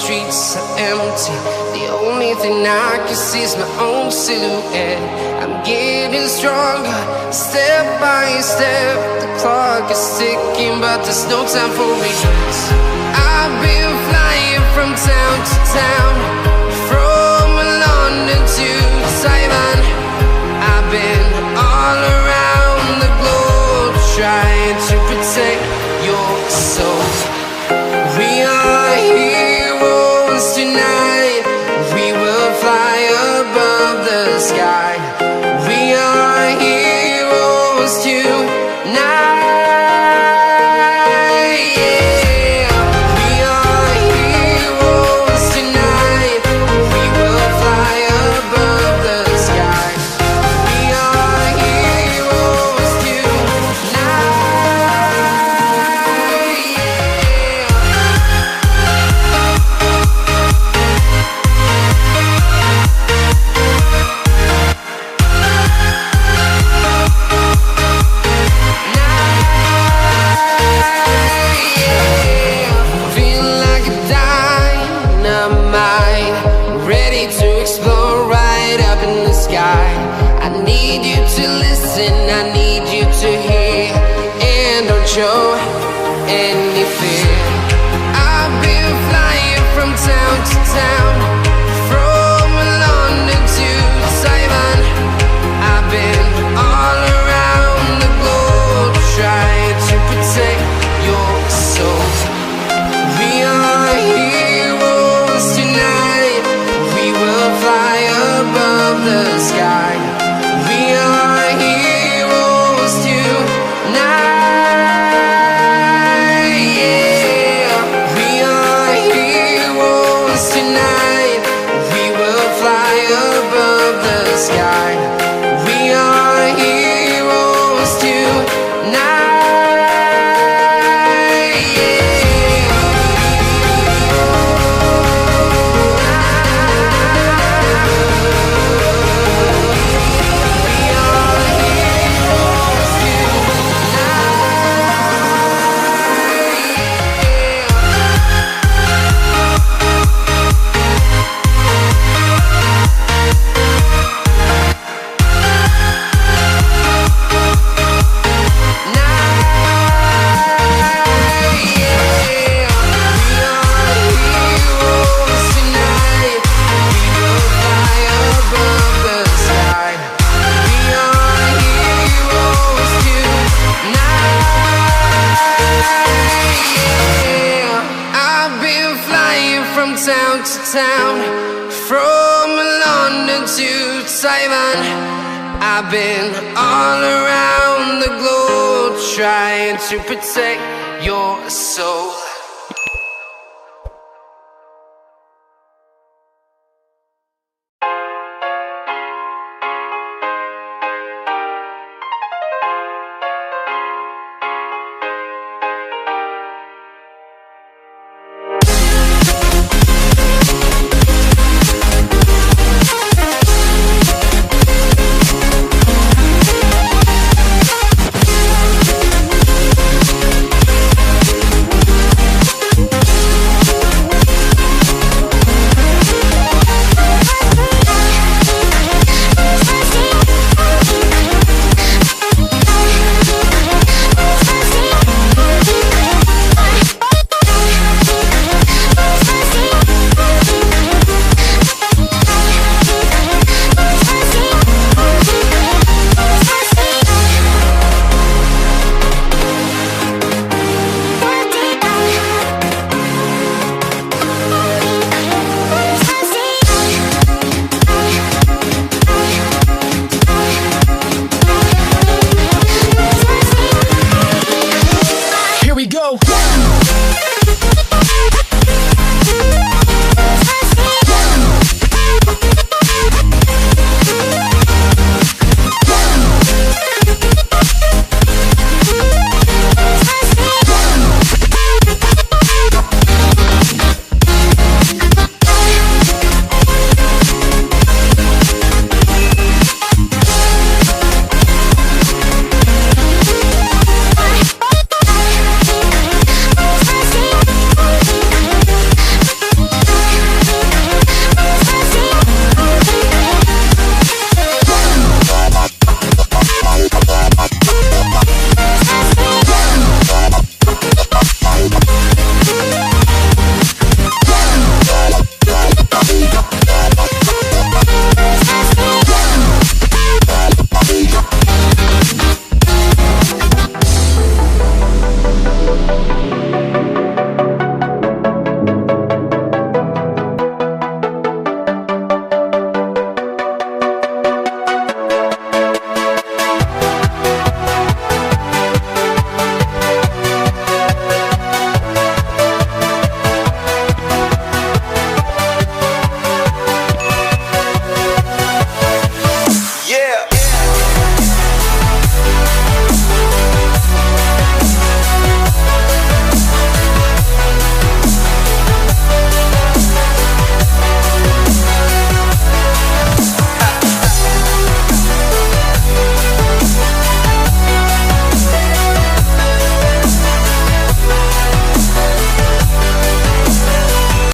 streets are empty. The only thing I can see is my own silhouette. I'm getting stronger, step by step. The clock is ticking, but there's no time for regrets. I've been flying from town to town, from London to Taiwan. I've been all around the globe, trying to protect your soul. We are heroes tonight. We will fly above the sky. We are heroes tonight. Yeah. We are heroes tonight. We will fly above the sky. We are heroes tonight. Feeling like a dynamite, ready to explode right up in the sky. I need you to listen, I need you to hear, and don't show any fear. I've been flying from town to town, from London to Taiwan. I've been all around the globe, trying to protect your soul. We are heroes tonight. We will fly above the sky. We are heroes tonight. Yeah. We are heroes tonight. We will fly above the sky. We are heroes tonight. Town to town, from London to Taiwan. I've been all around the globe, trying to protect your soul.